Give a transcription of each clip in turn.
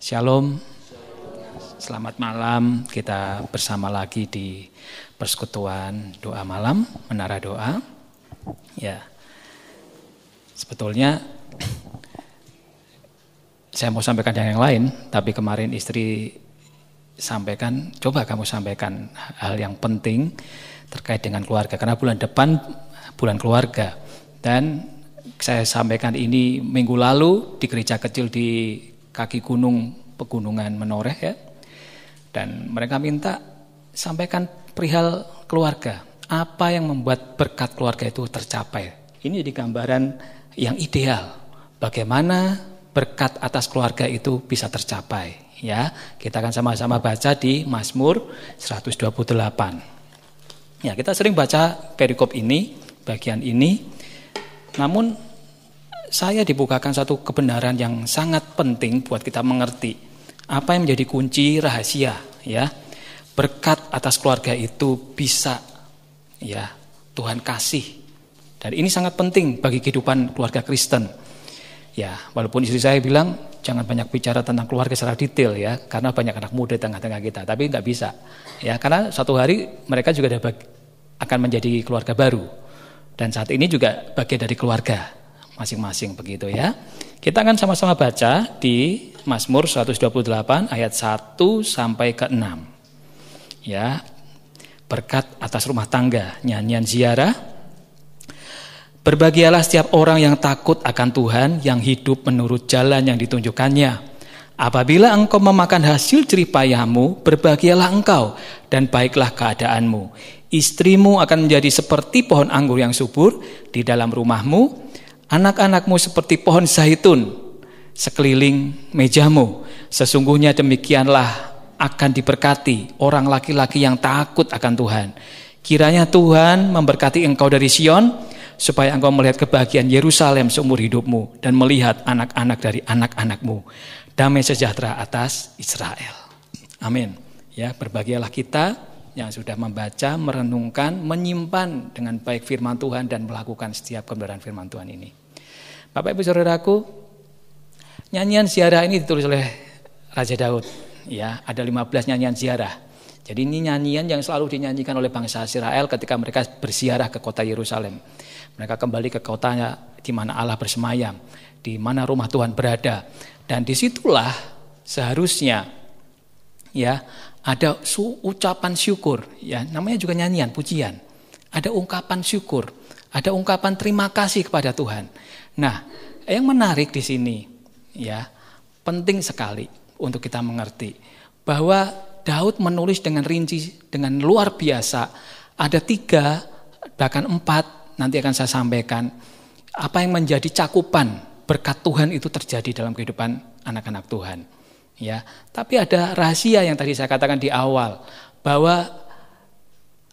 Shalom, selamat malam. Kita bersama lagi di persekutuan doa malam, Menara Doa. Ya, sebetulnya saya mau sampaikan yang lain, tapi kemarin istri sampaikan, coba kamu sampaikan hal yang penting terkait dengan keluarga, karena bulan depan bulan keluarga. Dan saya sampaikan ini minggu lalu di gereja kecil di kaki gunung pegunungan Menoreh ya. Dan mereka minta sampaikan perihal keluarga. Apa yang membuat berkat keluarga itu tercapai? Ini jadi gambaran yang ideal. Bagaimana berkat atas keluarga itu bisa tercapai ya. Kita akan sama-sama baca di Mazmur 128. Ya, kita sering baca perikop ini, bagian ini. Namun saya dibukakan satu kebenaran yang sangat penting buat kita mengerti apa yang menjadi kunci rahasia ya. Berkat atas keluarga itu bisa ya Tuhan kasih. Dan ini sangat penting bagi kehidupan keluarga Kristen. Ya, walaupun istri saya bilang jangan banyak bicara tentang keluarga secara detail ya, karena banyak anak muda di tengah-tengah kita, tapi enggak bisa. Ya, karena suatu hari mereka juga akan menjadi keluarga baru. Dan saat ini juga bagian dari keluarga masing-masing begitu ya. Kita akan sama-sama baca di Mazmur 128 ayat 1 sampai ke 6. Ya. Berkat atas rumah tangga, nyanyian ziarah. Berbahagialah setiap orang yang takut akan Tuhan, yang hidup menurut jalan yang ditunjukkannya. Apabila engkau memakan hasil jerih payahmu, berbahagialah engkau dan baiklah keadaanmu. Istrimu akan menjadi seperti pohon anggur yang subur di dalam rumahmu. Anak-anakmu seperti pohon zaitun sekeliling mejamu. Sesungguhnya demikianlah akan diberkati orang laki-laki yang takut akan Tuhan. Kiranya Tuhan memberkati engkau dari Sion, supaya engkau melihat kebahagiaan Yerusalem seumur hidupmu dan melihat anak-anak dari anak-anakmu. Damai sejahtera atas Israel. Amin. Ya, berbahagialah kita yang sudah membaca, merenungkan, menyimpan dengan baik firman Tuhan dan melakukan setiap kebenaran firman Tuhan ini. Bapak Ibu Saudaraku, nyanyian ziarah ini ditulis oleh Raja Daud. Ya, ada 15 nyanyian ziarah. Jadi ini nyanyian yang selalu dinyanyikan oleh bangsa Israel ketika mereka berziarah ke kota Yerusalem. Mereka kembali ke kotanya di mana Allah bersemayam, di mana rumah Tuhan berada. Dan disitulah seharusnya ya ada ucapan syukur. Ya, namanya juga nyanyian, pujian. Ada ungkapan syukur, ada ungkapan terima kasih kepada Tuhan. Nah, yang menarik di sini ya, penting sekali untuk kita mengerti bahwa Daud menulis dengan rinci, dengan luar biasa. Ada 3, bahkan 4, nanti akan saya sampaikan apa yang menjadi cakupan berkat Tuhan itu terjadi dalam kehidupan anak-anak Tuhan. Ya, tapi ada rahasia yang tadi saya katakan di awal, bahwa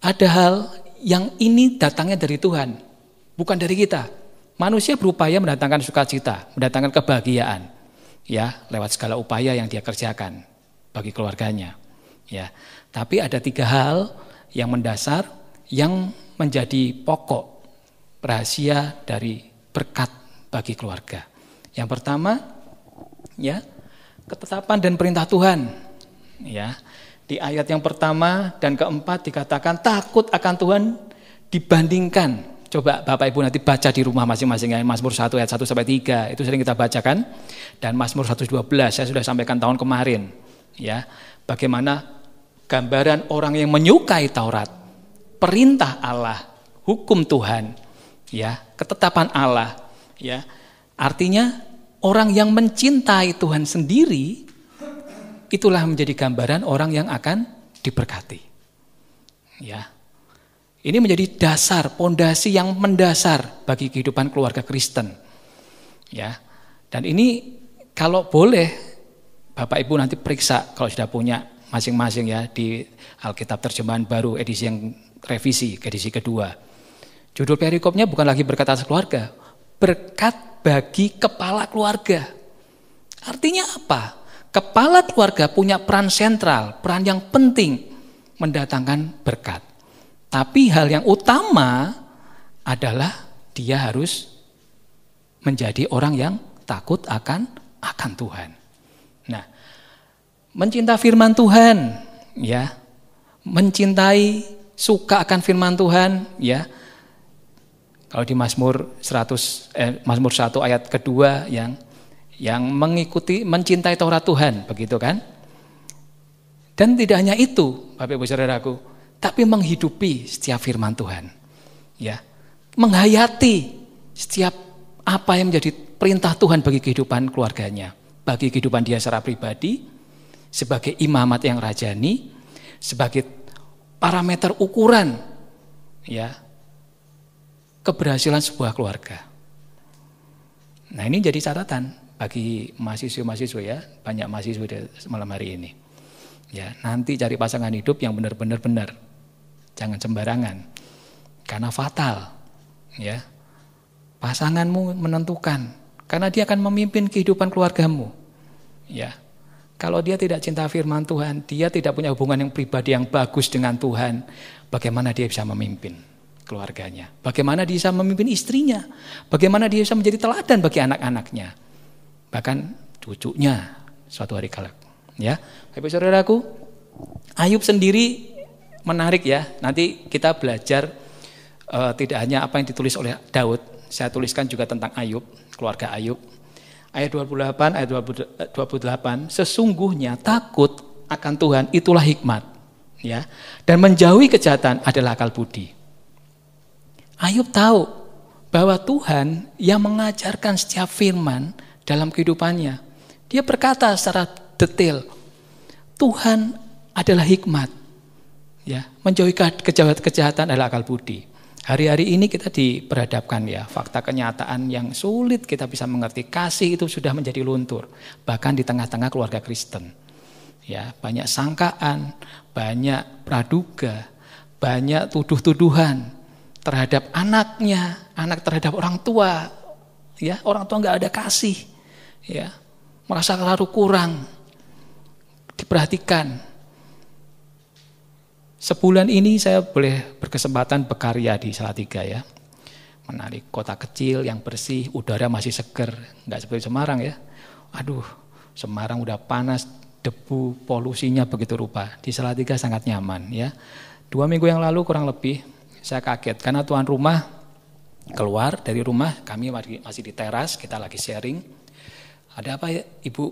ada hal yang ini datangnya dari Tuhan, bukan dari kita. Manusia berupaya mendatangkan sukacita, mendatangkan kebahagiaan, ya, lewat segala upaya yang dia kerjakan bagi keluarganya, ya. Tapi ada 3 hal yang mendasar, yang menjadi pokok rahasia dari berkat bagi keluarga. Yang pertama, ya, ketetapan dan perintah Tuhan, ya. Di ayat yang pertama dan keempat dikatakan takut akan Tuhan dibandingkan. Coba Bapak Ibu nanti baca di rumah masing-masing ya, Mazmur 1 ayat 1 sampai 3 itu sering kita bacakan, dan Mazmur 112 saya sudah sampaikan tahun kemarin ya, bagaimana gambaran orang yang menyukai Taurat, perintah Allah, hukum Tuhan ya, ketetapan Allah ya. Artinya orang yang mencintai Tuhan sendiri itulah menjadi gambaran orang yang akan diberkati. Ya. Ini menjadi dasar, pondasi yang mendasar bagi kehidupan keluarga Kristen. Ya. Dan ini kalau boleh Bapak Ibu nanti periksa kalau sudah punya masing-masing ya di Alkitab Terjemahan Baru edisi yang revisi, edisi kedua. Judul perikopnya bukan lagi berkat atas keluarga, berkat bagi kepala keluarga. Artinya apa? Kepala keluarga punya peran sentral, peran yang penting mendatangkan berkat. Tapi hal yang utama adalah dia harus menjadi orang yang takut akan Tuhan. Nah, mencintai firman Tuhan, ya. Mencintai, suka akan firman Tuhan, ya. Kalau di Mazmur 1 ayat kedua yang mengikuti, mencintai Taurat Tuhan, begitu kan? Dan tidak hanya itu, Bapak Ibu Saudaraku, tapi menghidupi setiap firman Tuhan, ya. Menghayati setiap apa yang menjadi perintah Tuhan bagi kehidupan keluarganya, bagi kehidupan dia secara pribadi, sebagai imamat yang rajani, sebagai parameter ukuran, ya, keberhasilan sebuah keluarga. Nah, ini jadi catatan bagi mahasiswa-mahasiswa, ya, banyak mahasiswa di malam hari ini. Ya, nanti cari pasangan hidup yang benar-benar benar. Jangan sembarangan. Karena fatal, ya. Pasanganmu menentukan, karena dia akan memimpin kehidupan keluargamu. Ya. Kalau dia tidak cinta firman Tuhan, dia tidak punya hubungan yang pribadi yang bagus dengan Tuhan, bagaimana dia bisa memimpin keluarganya? Bagaimana dia bisa memimpin istrinya? Bagaimana dia bisa menjadi teladan bagi anak-anaknya? Bahkan cucunya suatu hari kelak. Ya, Bapak Saudaraku, Ayub sendiri menarik, ya. Nanti kita belajar tidak hanya apa yang ditulis oleh Daud, saya tuliskan juga tentang Ayub, keluarga Ayub. Ayat 28, ayat 28, sesungguhnya takut akan Tuhan itulah hikmat, ya. Dan menjauhi kejahatan adalah akal budi. Ayub tahu bahwa Tuhan yang mengajarkan setiap firman dalam kehidupannya. Dia berkata secara detail, Tuhan adalah hikmat, ya. Menjauhi kejahatan adalah akal budi. Hari-hari ini kita diperhadapkan, ya, fakta kenyataan yang sulit kita bisa mengerti. Kasih itu sudah menjadi luntur, bahkan di tengah-tengah keluarga Kristen. Ya, banyak sangkaan, banyak praduga, banyak tuduh-tuduhan terhadap anaknya, anak terhadap orang tua. Ya, orang tua nggak ada kasih, ya, merasa terlalu kurang diperhatikan. Sebulan ini saya boleh berkesempatan berkarya di Salatiga, ya. Menarik kota kecil yang bersih, udara masih seger, nggak seperti Semarang, ya. Aduh, Semarang udah panas, debu, polusinya begitu rupa. Di Salatiga sangat nyaman, ya. 2 minggu yang lalu kurang lebih saya kaget karena tuan rumah keluar dari rumah, kami masih di teras, kita lagi sharing. Ada apa, ya, Ibu?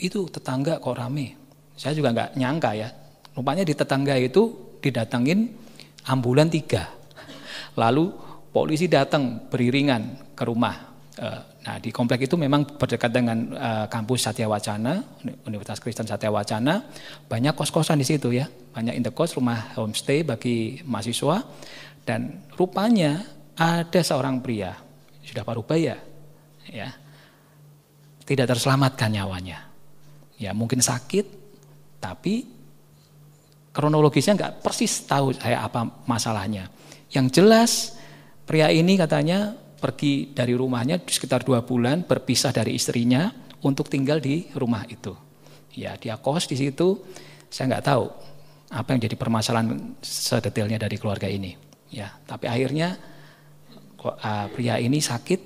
Itu tetangga kok rame. Saya juga nggak nyangka, ya. Rupanya di tetangga itu didatengin ambulan 3. Lalu polisi datang beriringan ke rumah. Nah, di komplek itu memang berdekat dengan kampus Satya Wacana, Universitas Kristen Satya Wacana. Banyak kos-kosan di situ, ya. Banyak indekos, rumah homestay bagi mahasiswa. Dan rupanya ada seorang pria, sudah parubaya, ya, tidak terselamatkan nyawanya. Ya, mungkin sakit, tapi kronologisnya nggak persis tahu saya apa masalahnya. Yang jelas pria ini katanya pergi dari rumahnya sekitar 2 bulan, berpisah dari istrinya untuk tinggal di rumah itu. Ya, dia kos di situ. Saya nggak tahu apa yang jadi permasalahan sedetailnya dari keluarga ini. Ya, tapi akhirnya pria ini sakit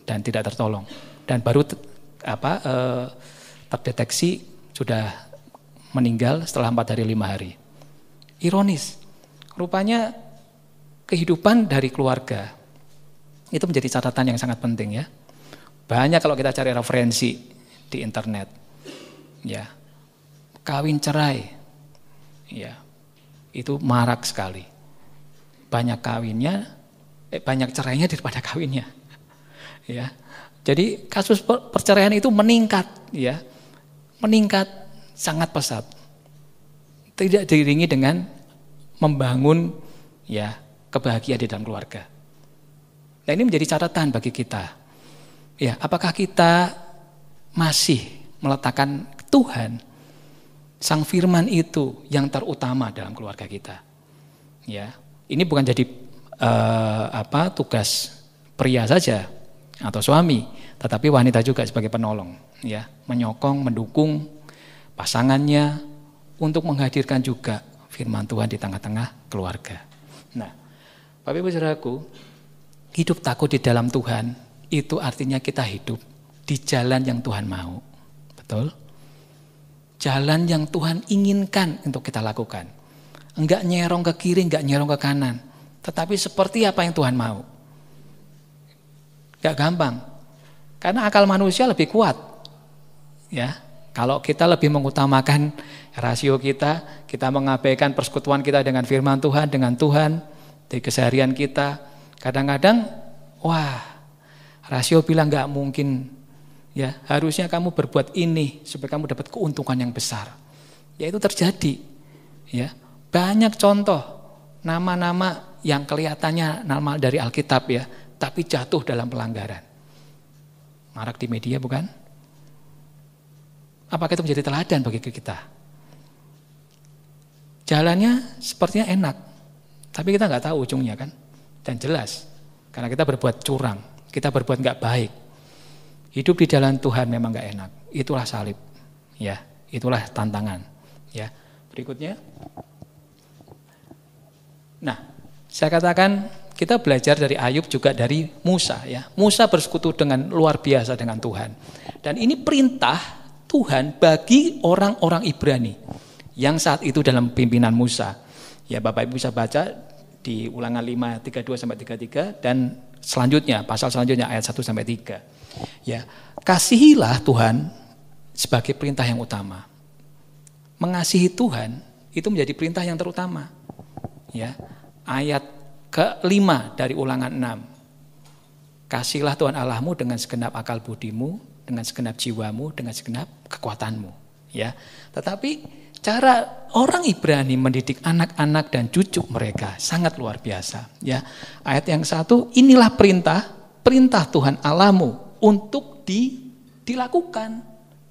dan tidak tertolong. Dan baru terdeteksi sudah meninggal setelah 4 hari 5 hari. Ironis, rupanya kehidupan dari keluarga itu menjadi catatan yang sangat penting, ya. Banyak kalau kita cari referensi di internet, ya, kawin cerai, ya, itu marak sekali. Banyak kawinnya, banyak cerainya daripada kawinnya, ya. Jadi kasus perceraian itu meningkat, ya, meningkat sangat pesat. Tidak diiringi dengan membangun, ya, kebahagiaan di dalam keluarga. Nah, ini menjadi catatan bagi kita. Ya, apakah kita masih meletakkan Tuhan, Sang Firman itu yang terutama dalam keluarga kita? Ya, ini bukan jadi tugas pria saja atau suami, tetapi wanita juga sebagai penolong, ya, menyokong, mendukung pasangannya untuk menghadirkan juga firman Tuhan di tengah-tengah keluarga. Nah, Bapak Ibu Saudaraku, hidup takut di dalam Tuhan itu artinya kita hidup di jalan yang Tuhan mau. Betul? jalan yang Tuhan inginkan untuk kita lakukan. Enggak nyerong ke kiri, enggak nyerong ke kanan. Tetapi seperti apa yang Tuhan mau. Enggak gampang. Karena akal manusia lebih kuat. Ya, kalau kita lebih mengutamakan rasio kita mengabaikan persekutuan kita dengan firman Tuhan, dengan Tuhan, di keseharian kita. Kadang-kadang, rasio bilang enggak mungkin. Ya, harusnya kamu berbuat ini supaya kamu dapat keuntungan yang besar. Ya itu terjadi. Ya, banyak contoh nama-nama yang kelihatannya nama dari Alkitab ya, tapi jatuh dalam pelanggaran. Marak di media bukan? Apakah itu menjadi teladan bagi kita? Jalannya sepertinya enak, tapi kita nggak tahu ujungnya kan? Dan jelas, karena kita berbuat curang, kita berbuat nggak baik. Hidup di jalan Tuhan memang gak enak. Itulah salib. Ya, itulah tantangan. Ya. Berikutnya. Nah, saya katakan kita belajar dari Ayub juga dari Musa ya. Musa bersekutu dengan luar biasa dengan Tuhan. Dan ini perintah Tuhan bagi orang-orang Ibrani yang saat itu dalam pimpinan Musa. Ya, Bapak Ibu bisa baca di Ulangan 5 32 sampai 33 dan selanjutnya pasal selanjutnya ayat 1 sampai 3. Ya, kasihilah Tuhan sebagai perintah yang utama. Mengasihi Tuhan itu menjadi perintah yang terutama. Ya, ayat ke-5 dari Ulangan 6. Kasihilah Tuhan Allahmu dengan segenap akal budimu, dengan segenap jiwamu, dengan segenap kekuatanmu. Ya, tetapi cara orang Ibrani mendidik anak-anak dan cucu mereka sangat luar biasa. Ya, ayat yang 1, inilah perintah Tuhan Allahmu untuk dilakukan,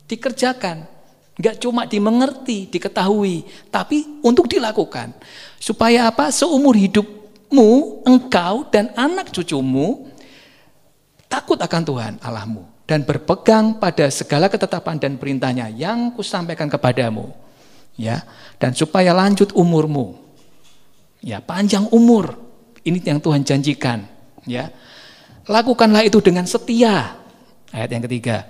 dikerjakan. Enggak cuma dimengerti, diketahui, tapi untuk dilakukan. Supaya apa? Seumur hidupmu, engkau dan anak cucumu takut akan Tuhan Allahmu dan berpegang pada segala ketetapan dan perintahnya yang kusampaikan kepadamu. Ya, dan supaya lanjut umurmu. Ya, panjang umur. Ini yang Tuhan janjikan, ya. Lakukanlah itu dengan setia. Ayat yang ketiga,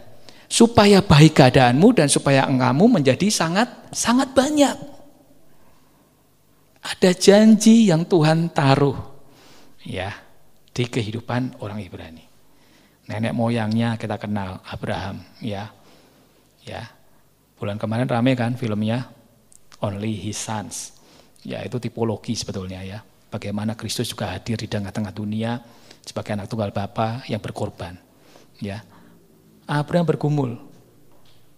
supaya baik keadaanmu dan supaya engkau menjadi sangat banyak. Ada janji yang Tuhan taruh ya di kehidupan orang Ibrani. Nenek moyangnya kita kenal, Abraham ya. Ya. Bulan kemarin rame kan filmnya Only His Sons. Ya, itu tipologi sebetulnya ya. Bagaimana Kristus juga hadir di tengah-tengah dunia sebagai anak tunggal Bapa yang berkorban. Ya. Abraham bergumul.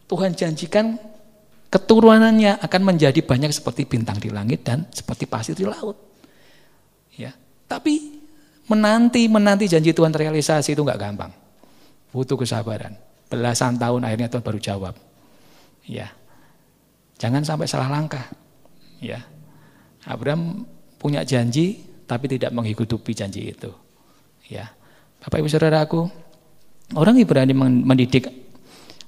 Tuhan janjikan keturunannya akan menjadi banyak seperti bintang di langit dan seperti pasir di laut. Ya, tapi menanti janji Tuhan terrealisasi itu enggak gampang. Butuh kesabaran. Belasan tahun akhirnya Tuhan baru jawab. Ya. Jangan sampai salah langkah. Ya. Abraham punya janji tapi tidak menghidupi janji itu. Ya. Bapak Ibu Saudaraku, orang Ibrani mendidik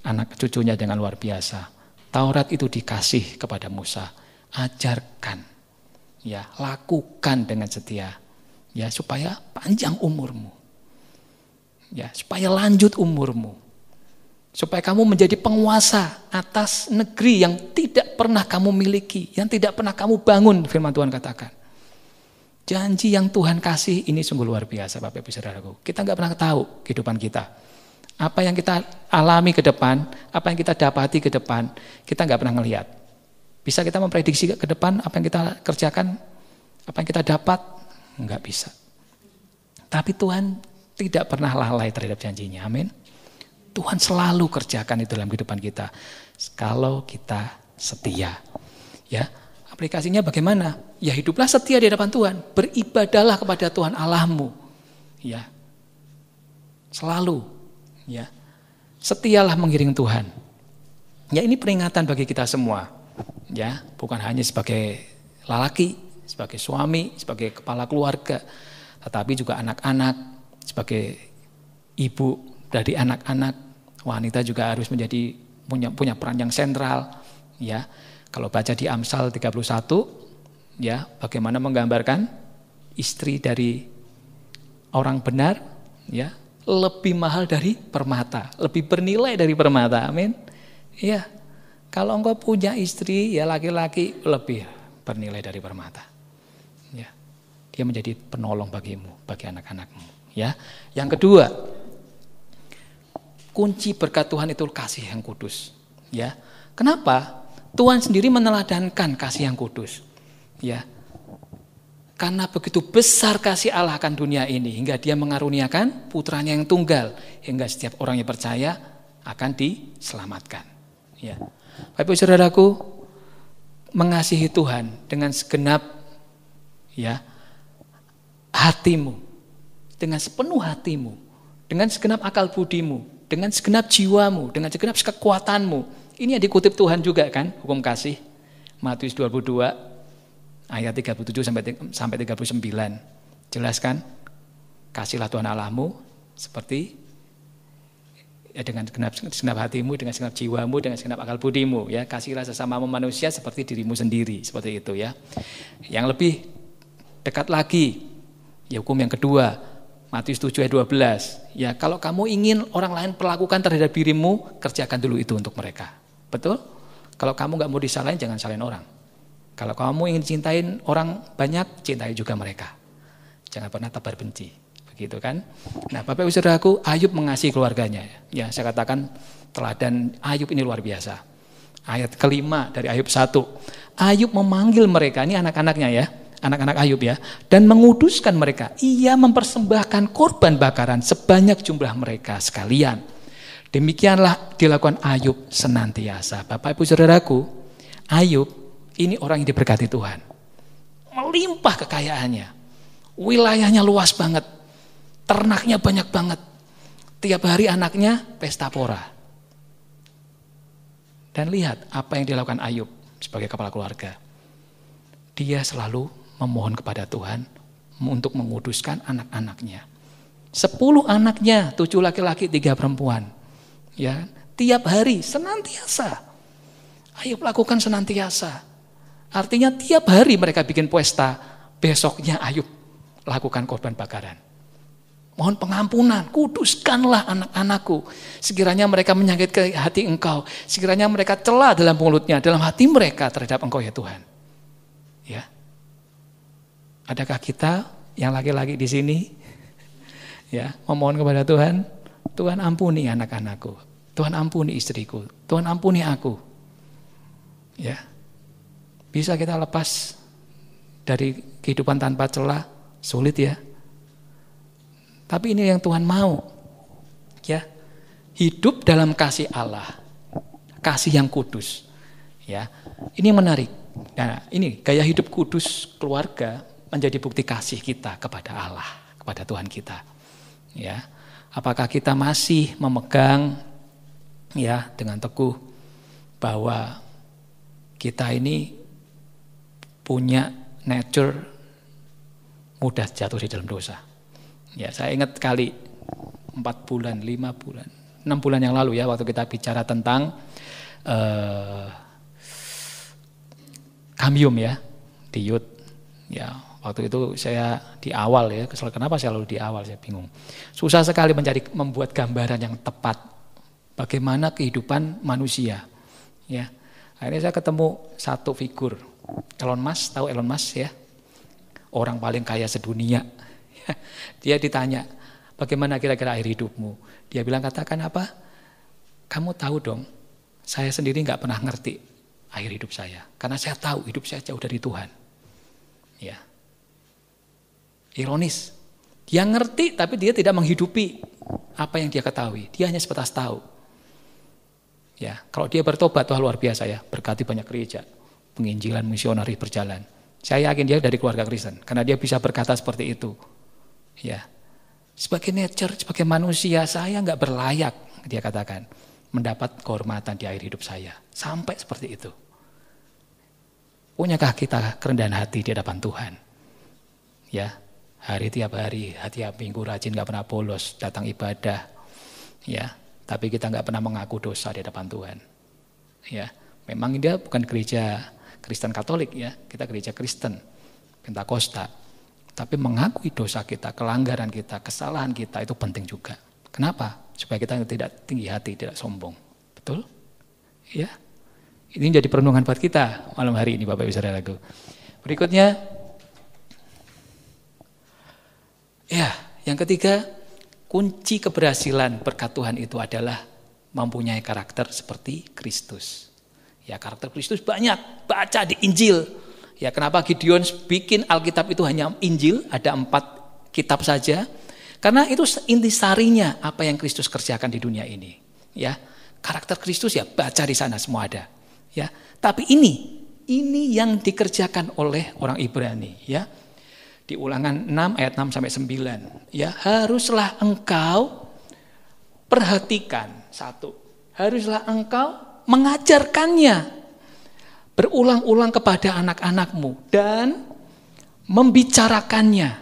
anak cucunya dengan luar biasa. Taurat itu dikasih kepada Musa. Ajarkan. Ya, lakukan dengan setia. Ya, supaya panjang umurmu. Ya, supaya lanjut umurmu. Supaya kamu menjadi penguasa atas negeri yang tidak pernah kamu miliki, yang tidak pernah kamu bangun, firman Tuhan katakan. Janji yang Tuhan kasih ini sungguh luar biasa Bapak Ibu Saudaraku. Kita enggak pernah tahu kehidupan kita. Apa yang kita alami ke depan, apa yang kita dapati ke depan, kita enggak pernah ngelihat. Bisa kita memprediksi ke depan apa yang kita kerjakan, apa yang kita dapat? Enggak bisa. Tapi Tuhan tidak pernah lalai terhadap janjinya. Amin. Tuhan selalu kerjakan itu dalam kehidupan kita. Kalau kita setia. Ya, aplikasinya bagaimana? Ya hiduplah setia di hadapan Tuhan. Beribadahlah kepada Tuhan Allahmu. Ya. Selalu. Ya. Setialah mengiring Tuhan. Ya, ini peringatan bagi kita semua. Ya, bukan hanya sebagai lelaki, sebagai suami, sebagai kepala keluarga, tetapi juga anak-anak, sebagai ibu dari anak-anak. Wanita juga harus menjadi punya peran yang sentral, ya. Kalau baca di Amsal 31, ya, bagaimana menggambarkan istri dari orang benar, ya, lebih mahal dari permata, lebih bernilai dari permata. Amin. Ya. Kalau engkau punya istri, ya laki-laki lebih bernilai dari permata. Ya. Dia menjadi penolong bagimu, bagi anak-anakmu. Ya. Yang kedua, kunci berkat Tuhan itu kasih yang kudus. Ya. Kenapa? Tuhan sendiri meneladankan kasih yang kudus. Ya. Karena begitu besar kasih Allah akan dunia ini, hingga dia mengaruniakan putranya yang tunggal, hingga setiap orang yang percaya akan diselamatkan. Ya. Bapak Ibu Saudaraku, mengasihi Tuhan dengan segenap ya hatimu, dengan sepenuh hatimu, dengan segenap akal budimu, dengan segenap jiwamu, dengan segenap kekuatanmu. Ini yang dikutip Tuhan juga kan, hukum kasih. Matius 22 ayat 37 sampai 39. Jelaskan, kasihlah Tuhan Allahmu seperti ya, dengan segenap hatimu, dengan segenap jiwamu, dengan segenap akal budimu. Ya, kasihlah sesama manusia seperti dirimu sendiri, seperti itu ya. Yang lebih dekat lagi, ya hukum yang kedua, Matius 7 ayat 12. Ya, kalau kamu ingin orang lain perlakukan terhadap dirimu, kerjakan dulu itu untuk mereka. Betul? Kalau kamu nggak mau disalahin, jangan salahin orang. Kalau kamu ingin cintain orang banyak, cintai juga mereka. Jangan pernah tebar benci. Begitu kan? Nah, Bapak Ibu Saudaraku, Ayub mengasihi keluarganya. Ya, saya katakan teladan Ayub ini luar biasa. Ayat kelima dari Ayub 1. Ayub memanggil mereka, ini anak-anaknya ya, anak-anak Ayub ya, dan menguduskan mereka. Ia mempersembahkan korban bakaran sebanyak jumlah mereka sekalian. Demikianlah dilakukan Ayub senantiasa. Bapak Ibu Saudaraku, Ayub ini orang yang diberkati Tuhan. Melimpah kekayaannya. Wilayahnya luas banget. Ternaknya banyak banget. Tiap hari anaknya pesta pora. Dan lihat apa yang dilakukan Ayub sebagai kepala keluarga. Dia selalu memohon kepada Tuhan untuk menguduskan anak-anaknya. 10 anaknya, 7 laki-laki, 3 perempuan. Ya, tiap hari senantiasa. Ayub lakukan senantiasa. Artinya tiap hari mereka bikin pesta, besoknya Ayub lakukan korban bakaran. Mohon pengampunan, kuduskanlah anak-anakku. Sekiranya mereka menyakitkan hati Engkau, sekiranya mereka celah dalam mulutnya, dalam hati mereka terhadap Engkau ya Tuhan. Ya. Adakah kita yang laki-laki di sini ya, memohon kepada Tuhan, Tuhan ampuni anak-anakku, Tuhan ampuni istriku, Tuhan ampuni aku. Ya. Bisa kita lepas dari kehidupan tanpa celah? Sulit ya. Tapi ini yang Tuhan mau, ya, hidup dalam kasih Allah, kasih yang kudus, ya. Ini menarik. Nah, ini gaya hidup kudus keluarga menjadi bukti kasih kita kepada Allah, kepada Tuhan kita, ya. Apakah kita masih memegang, ya, dengan teguh bahwa kita ini punya nature mudah jatuh di dalam dosa? Ya, saya ingat kali 4 bulan, 5 bulan, 6 bulan yang lalu ya, waktu kita bicara tentang Kamyum ya, di Youth. Ya, waktu itu saya di awal ya, kenapa saya lalu di awal, saya bingung. Susah sekali membuat gambaran yang tepat bagaimana kehidupan manusia. Ya, akhirnya saya ketemu satu figur, Elon Musk, tahu Elon Musk ya? Orang paling kaya sedunia. Dia ditanya, bagaimana kira-kira akhir hidupmu? Dia bilang, katakan apa? Kamu tahu dong, saya sendiri gak pernah ngerti akhir hidup saya. Karena saya tahu hidup saya jauh dari Tuhan. Ya, ironis. Dia ngerti, tapi dia tidak menghidupi apa yang dia ketahui. Dia hanya sebatas tahu. Ya, kalau dia bertobat, wah luar biasa ya. Berkati banyak gereja, penginjilan misionari berjalan. Saya yakin dia dari keluarga Kristen, karena dia bisa berkata seperti itu. Ya, sebagai nature, sebagai manusia saya nggak berlayak, dia katakan, mendapat kehormatan di akhir hidup saya. Sampai seperti itu. Punyakah kita kerendahan hati di hadapan Tuhan? Ya, tiap hari, tiap minggu rajin, nggak pernah bolos, datang ibadah. Ya, tapi kita nggak pernah mengaku dosa di hadapan Tuhan. Ya, memang dia bukan gereja Kristen Katolik ya, kita gereja Kristen Pentakosta. Tapi mengakui dosa kita, kelanggaran kita, kesalahan kita itu penting juga. Kenapa? Supaya kita tidak tinggi hati, tidak sombong. Betul? Ya. Ini jadi perenungan buat kita malam hari ini Bapak Ibu Saudaraku. Berikutnya, ya, yang ketiga, kunci keberhasilan berkat Tuhan itu adalah mempunyai karakter seperti Kristus. Ya, karakter Kristus banyak, baca di Injil. Ya, kenapa Gideon bikin Alkitab itu hanya Injil, ada 4 kitab saja? Karena itu intisarinya apa yang Kristus kerjakan di dunia ini. Ya, karakter Kristus ya baca di sana semua ada. Ya, tapi ini yang dikerjakan oleh orang Ibrani. Ya, di Ulangan 6 ayat 6 sampai 9. Ya, haruslah engkau perhatikan, 1. Haruslah engkau mengajarkannya berulang-ulang kepada anak-anakmu dan membicarakannya,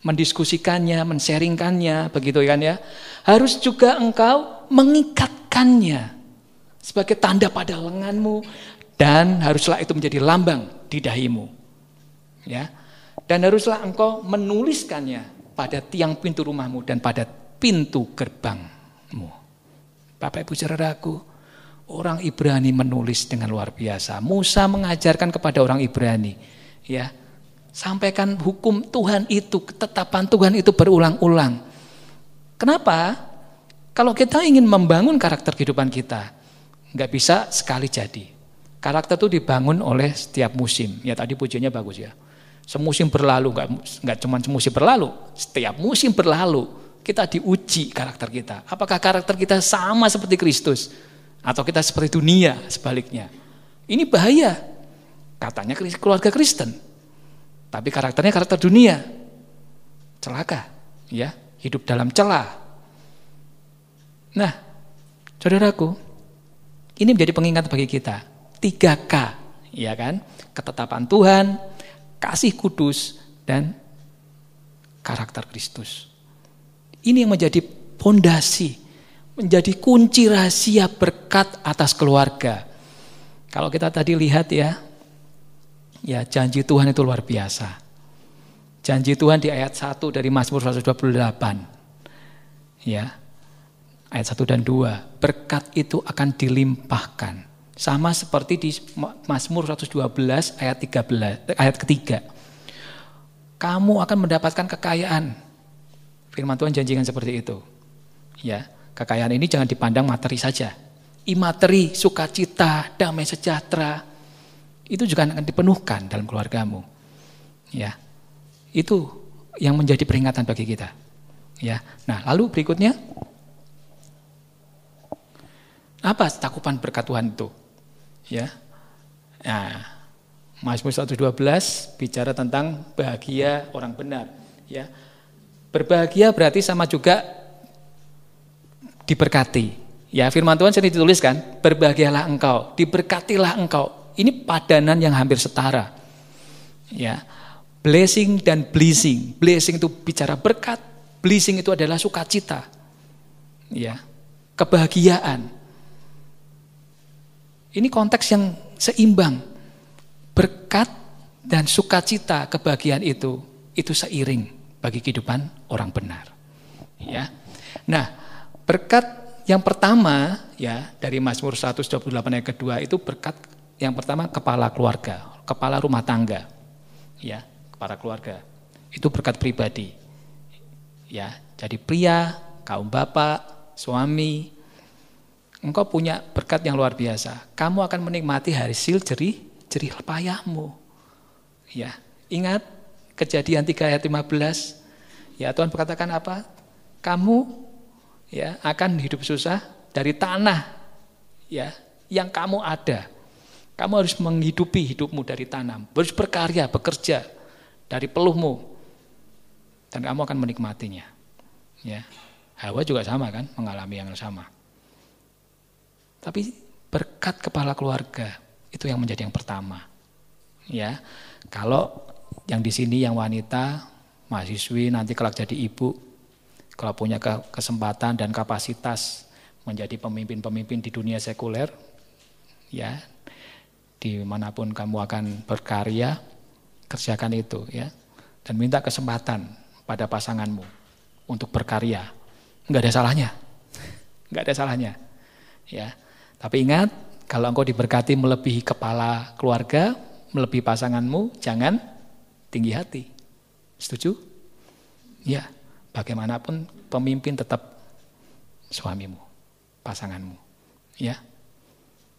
mendiskusikannya, men-sharingkannya, begitu kan ya. Harus juga engkau mengikatkannya sebagai tanda pada lenganmu dan haruslah itu menjadi lambang di dahimu. Ya. Dan haruslah engkau menuliskannya pada tiang pintu rumahmu dan pada pintu gerbangmu. Bapak Ibu Saudaraku, orang Ibrani menulis dengan luar biasa. Musa mengajarkan kepada orang Ibrani, ya, sampaikan hukum Tuhan itu, ketetapan Tuhan itu berulang-ulang. Kenapa? Kalau kita ingin membangun karakter kehidupan kita, nggak bisa sekali jadi. Karakter itu dibangun oleh setiap musim. Ya tadi pujiannya bagus ya. Semusim berlalu, nggak cuma semusim berlalu, setiap musim berlalu kita diuji karakter kita. Apakah karakter kita sama seperti Kristus atau kita seperti dunia sebaliknya? Ini bahaya. Katanya keluarga Kristen, tapi karakternya karakter dunia. Celaka, ya, hidup dalam celah. Nah, saudaraku, ini menjadi pengingat bagi kita. 3K, ya kan? Ketetapan Tuhan, kasih kudus, dan karakter Kristus. Ini yang menjadi pondasi, menjadi kunci rahasia berkat atas keluarga. Kalau kita tadi lihat ya janji Tuhan itu luar biasa. Janji Tuhan di ayat 1 dari Mazmur 128. Ya. Ayat 1 dan 2, berkat itu akan dilimpahkan. Sama seperti di Mazmur 112 ayat ketiga. Kamu akan mendapatkan kekayaan. Firman Tuhan janjikan seperti itu. Ya, kekayaan ini jangan dipandang materi saja. Imateri, sukacita, damai sejahtera, itu juga akan dipenuhkan dalam keluargamu. Ya, itu yang menjadi peringatan bagi kita. Ya, nah lalu berikutnya, apa cakupan berkat Tuhan itu? Ya, nah, Mazmur 112 bicara tentang bahagia orang benar. Ya, berbahagia berarti sama juga diberkati. Ya, firman Tuhan sering dituliskan, berbahagialah engkau, diberkatilah engkau. Ini padanan yang hampir setara. Ya, blessing dan blessing. Blessing itu bicara berkat, blessing itu adalah sukacita. Ya, kebahagiaan. Ini konteks yang seimbang. Berkat dan sukacita, kebahagiaan itu seiring bagi kehidupan orang benar. Ya. Nah, berkat yang pertama ya dari Mazmur 128 ayat kedua itu berkat yang pertama kepala keluarga, kepala rumah tangga. Ya, kepala keluarga. Itu berkat pribadi. Ya, jadi pria, kaum bapak, suami, engkau punya berkat yang luar biasa. Kamu akan menikmati hasil jerih payahmu. Ya, ingat Kejadian 3 ayat 15. Ya, Tuhan berkatakan apa? Kamu ya akan hidup susah dari tanah ya yang kamu ada. Kamu harus menghidupi hidupmu dari tanah. Harus berkarya, bekerja dari peluhmu. Dan kamu akan menikmatinya. Ya. Hawa juga sama kan, mengalami yang sama. Tapi berkat kepala keluarga itu yang menjadi yang pertama. Ya, kalau yang di sini yang wanita, mahasiswi nanti kelak jadi ibu, kalau punya kesempatan dan kapasitas menjadi pemimpin-pemimpin di dunia sekuler, ya, dimanapun kamu akan berkarya, kerjakan itu, ya, dan minta kesempatan pada pasanganmu untuk berkarya, nggak ada salahnya, nggak ada salahnya, ya. Tapi ingat, Kalau engkau diberkati melebihi kepala keluarga, melebihi pasanganmu, jangan tinggi hati. Setuju? Ya, bagaimanapun pemimpin tetap suamimu, pasanganmu. Ya,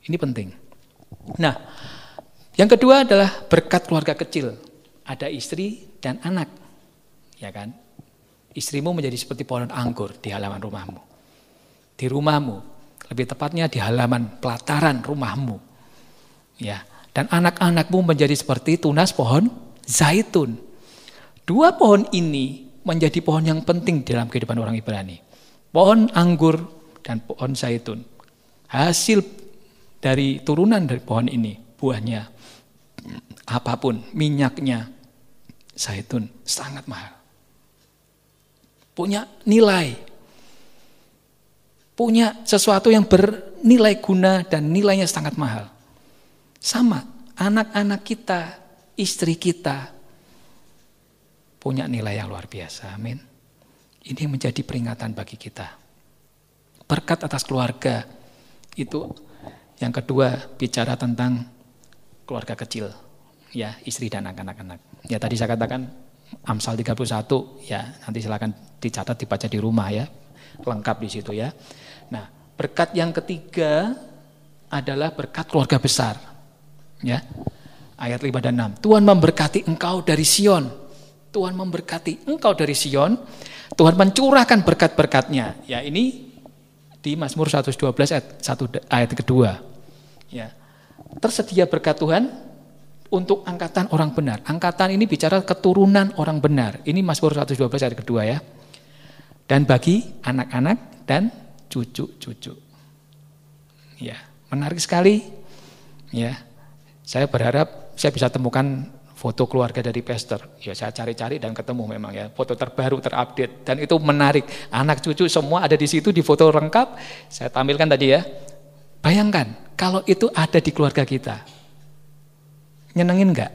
ini penting. Nah, yang kedua adalah berkat keluarga kecil. Ada istri dan anak, ya kan? Istrimu menjadi seperti pohon anggur di halaman rumahmu. Di rumahmu, lebih tepatnya di halaman pelataran rumahmu. Ya, dan anak-anakmu menjadi seperti tunas pohon zaitun. Dua pohon ini menjadi pohon yang penting dalam kehidupan orang Ibrani. Pohon anggur dan pohon zaitun. Hasil dari turunan dari pohon ini, buahnya, apapun, minyaknya, zaitun sangat mahal. Punya nilai. Punya sesuatu yang bernilai guna dan nilainya sangat mahal. Sama, anak-anak kita, istri kita, punya nilai yang luar biasa, amin. Ini menjadi peringatan bagi kita. Berkat atas keluarga, itu yang kedua bicara tentang keluarga kecil, ya istri dan anak-anak. Ya tadi saya katakan Amsal 31, ya nanti silakan dicatat dibaca di rumah ya, lengkap di situ ya. Nah berkat yang ketiga adalah berkat keluarga besar, ya ayat 5 dan 6. Tuhan memberkati engkau dari Sion. Tuhan memberkati engkau dari Sion. Tuhan mencurahkan berkat-berkatnya. Ya ini di Mazmur 112 ayat kedua. Ya. Tersedia berkat Tuhan untuk angkatan orang benar. Angkatan ini bicara keturunan orang benar. Ini Mazmur 112 ayat kedua ya. Dan bagi anak-anak dan cucu-cucu. Ya, menarik sekali. Ya. Saya berharap saya bisa temukan foto keluarga dari pastor. Ya saya cari-cari dan ketemu memang ya. Foto terbaru, terupdate. Dan itu menarik. Anak cucu semua ada di situ di foto lengkap. Saya tampilkan tadi ya. Bayangkan kalau itu ada di keluarga kita. Nyenengin enggak?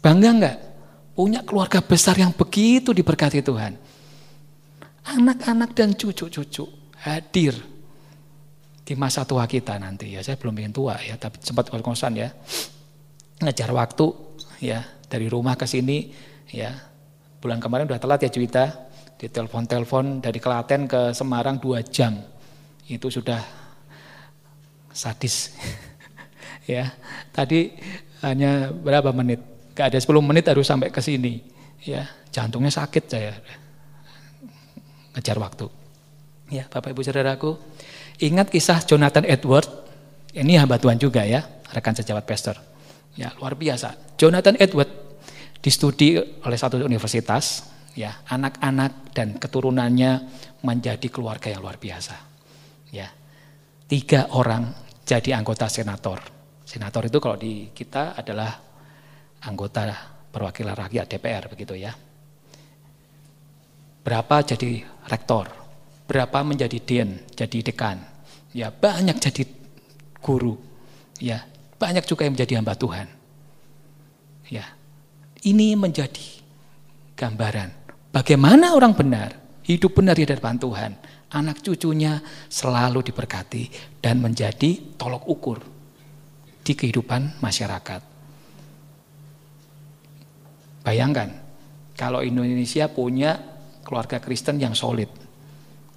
Bangga enggak? Punya keluarga besar yang begitu diberkati Tuhan. Anak-anak dan cucu-cucu hadir di masa tua kita nanti ya. Saya belum ingin tua ya, tapi sempat kos-kosan ya. Ngejar waktu ya dari rumah ke sini ya. Bulan kemarin udah telat ya Juwita, ditelepon-telepon dari Klaten ke Semarang 2 jam. Itu sudah sadis. Ya. Tadi hanya berapa menit? Gak ada 10 menit harus sampai ke sini. Ya, jantungnya sakit saya. Ngejar waktu. Ya, Bapak Ibu Saudaraku, ingat kisah Jonathan Edwards. Ini hamba Tuhan juga ya, rekan sejawat pastor. Ya, luar biasa. Jonathan Edwards distudi oleh satu universitas, ya, anak-anak dan keturunannya menjadi keluarga yang luar biasa. Ya. 3 orang jadi anggota senator. Senator itu kalau di kita adalah anggota perwakilan rakyat DPR begitu ya. Berapa jadi rektor, berapa menjadi dean, jadi dekan. Ya, banyak jadi guru. Ya. Banyak juga yang menjadi hamba Tuhan. Ya, ini menjadi gambaran bagaimana orang benar, hidup benar di hadapan Tuhan. Anak cucunya selalu diberkati dan menjadi tolok ukur di kehidupan masyarakat. Bayangkan, kalau Indonesia punya keluarga Kristen yang solid,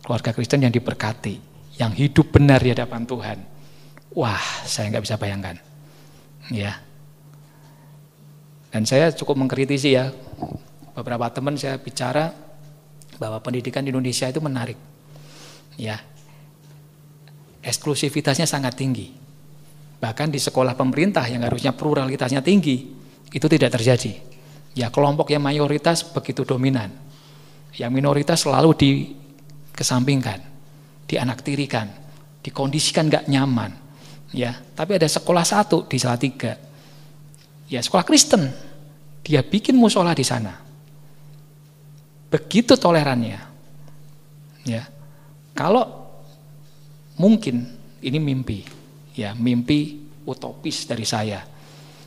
keluarga Kristen yang diberkati, yang hidup benar di hadapan Tuhan. Wah, saya nggak bisa bayangkan. Ya, dan saya cukup mengkritisi ya, beberapa teman saya bicara bahwa pendidikan di Indonesia itu menarik, ya, eksklusivitasnya sangat tinggi, bahkan di sekolah pemerintah yang harusnya pluralitasnya tinggi, itu tidak terjadi, ya kelompok yang mayoritas begitu dominan, yang minoritas selalu dikesampingkan, dianaktirikan, dikondisikan nggak nyaman. Ya, tapi ada sekolah satu di Salatiga. Ya, sekolah Kristen. Dia bikin musola di sana. Begitu tolerannya. Ya. Kalau mungkin ini mimpi, ya, mimpi utopis dari saya.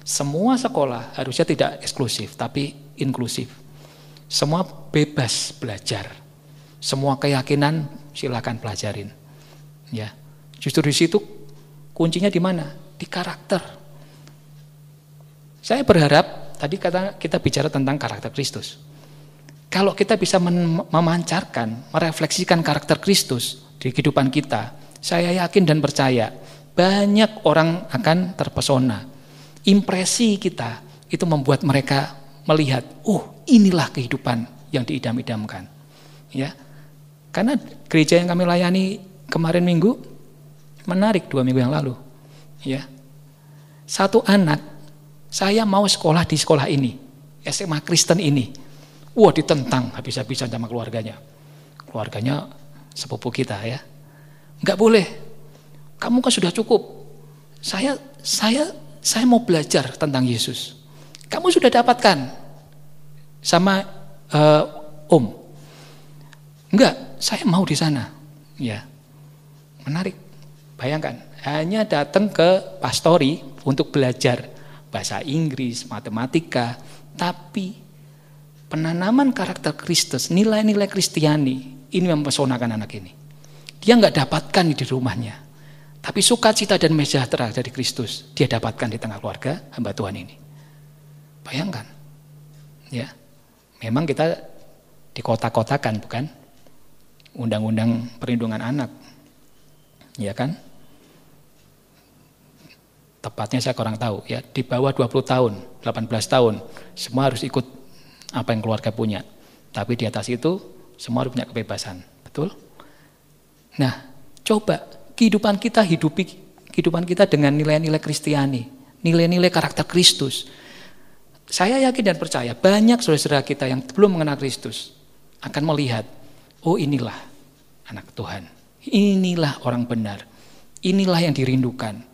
Semua sekolah harusnya tidak eksklusif tapi inklusif. Semua bebas belajar. Semua keyakinan silakan pelajarin. Ya. Justru di situ Kuncinya di mana? Di karakter. Saya berharap, tadi kita bicara tentang karakter Kristus. Kalau kita bisa memancarkan, merefleksikan karakter Kristus di kehidupan kita, saya yakin dan percaya banyak orang akan terpesona. Impresi kita itu membuat mereka melihat, inilah kehidupan yang diidam-idamkan. Ya, karena gereja yang kami layani kemarin minggu menarik 2 minggu yang lalu. Ya, satu anak, saya mau sekolah di sekolah ini, SMA Kristen ini. Ditentang habis-habisan sama keluarganya. Keluarganya sepupu kita ya. Enggak boleh. Kamu kan sudah cukup. Saya mau belajar tentang Yesus. Kamu sudah dapatkan sama Om. Enggak, saya mau di sana. Ya. Menarik. Bayangkan, hanya datang ke pastori untuk belajar bahasa Inggris, matematika, tapi penanaman karakter Kristus, nilai-nilai Kristiani, ini mempesonakan anak ini. Dia nggak dapatkan di rumahnya, tapi sukacita dan sejahtera dari Kristus dia dapatkan di tengah keluarga hamba Tuhan ini. Bayangkan, ya, memang kita dikotak-kotakan, bukan? Undang-undang perlindungan anak, ya kan? Tepatnya saya kurang tahu, ya, di bawah 20 tahun, 18 tahun, semua harus ikut apa yang keluarga punya. Tapi di atas itu semua harus punya kebebasan. Betul? Nah, coba kehidupan kita dengan nilai-nilai Kristiani, nilai-nilai karakter Kristus. Saya yakin dan percaya banyak saudara-saudara kita yang belum mengenal Kristus akan melihat, inilah anak Tuhan. Inilah orang benar. Inilah yang dirindukan.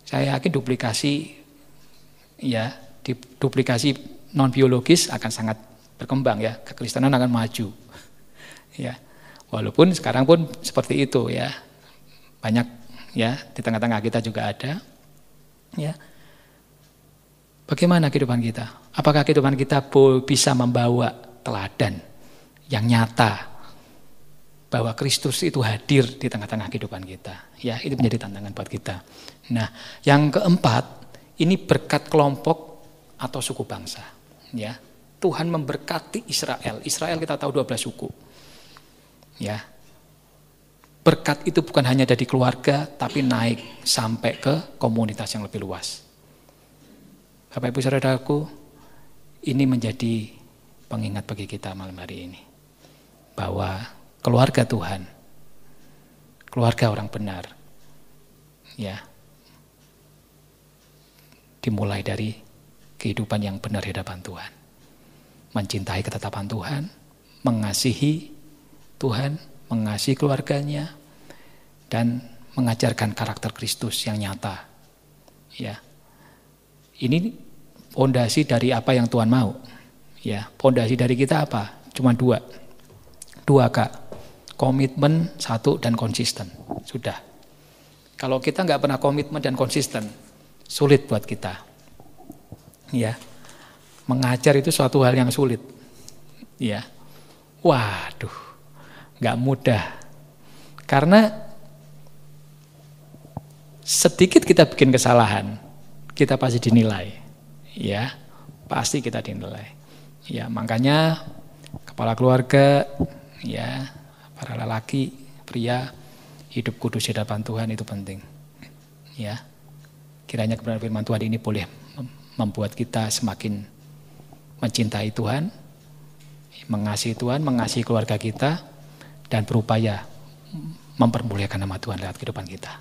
Saya yakin duplikasi non biologis akan sangat berkembang ya, kekristenan akan maju. Ya. Walaupun sekarang pun seperti itu ya. Banyak ya di tengah-tengah kita juga ada. Ya. Bagaimana kehidupan kita? Apakah kehidupan kita bisa membawa teladan yang nyata bahwa Kristus itu hadir di tengah-tengah kehidupan kita? Ya, itu menjadi tantangan buat kita. Nah, yang keempat, ini berkat kelompok atau suku bangsa. Ya, Tuhan memberkati Israel. Israel kita tahu 12 suku. Ya. Berkat itu bukan hanya dari keluarga, tapi naik sampai ke komunitas yang lebih luas. Bapak Ibu Saudaraku, ini menjadi pengingat bagi kita malam hari ini. Bahwa keluarga Tuhan, keluarga orang benar, ya, dimulai dari kehidupan yang benar di hadapan Tuhan. Mencintai ketetapan Tuhan, mengasihi Tuhan, mengasihi keluarganya, dan mengajarkan karakter Kristus yang nyata. Ya. Ini fondasi dari apa yang Tuhan mau. Ya, fondasi dari kita apa? Cuma 2. 2K. Komitmen, 1, dan konsisten. Sudah. Kalau kita nggak pernah komitmen dan konsisten, sulit buat kita. Ya, mengajar itu suatu hal yang sulit. Ya, waduh, nggak mudah. Karena sedikit kita bikin kesalahan, kita pasti dinilai. Ya, pasti kita dinilai. Ya, makanya kepala keluarga, ya, para lelaki, pria, hidup kudus di hadapan Tuhan itu penting. Ya, kiranya kebenaran firman Tuhan ini boleh membuat kita semakin mencintai Tuhan, mengasihi Tuhan, mengasihi keluarga kita, dan berupaya mempermuliakan nama Tuhan lewat kehidupan kita.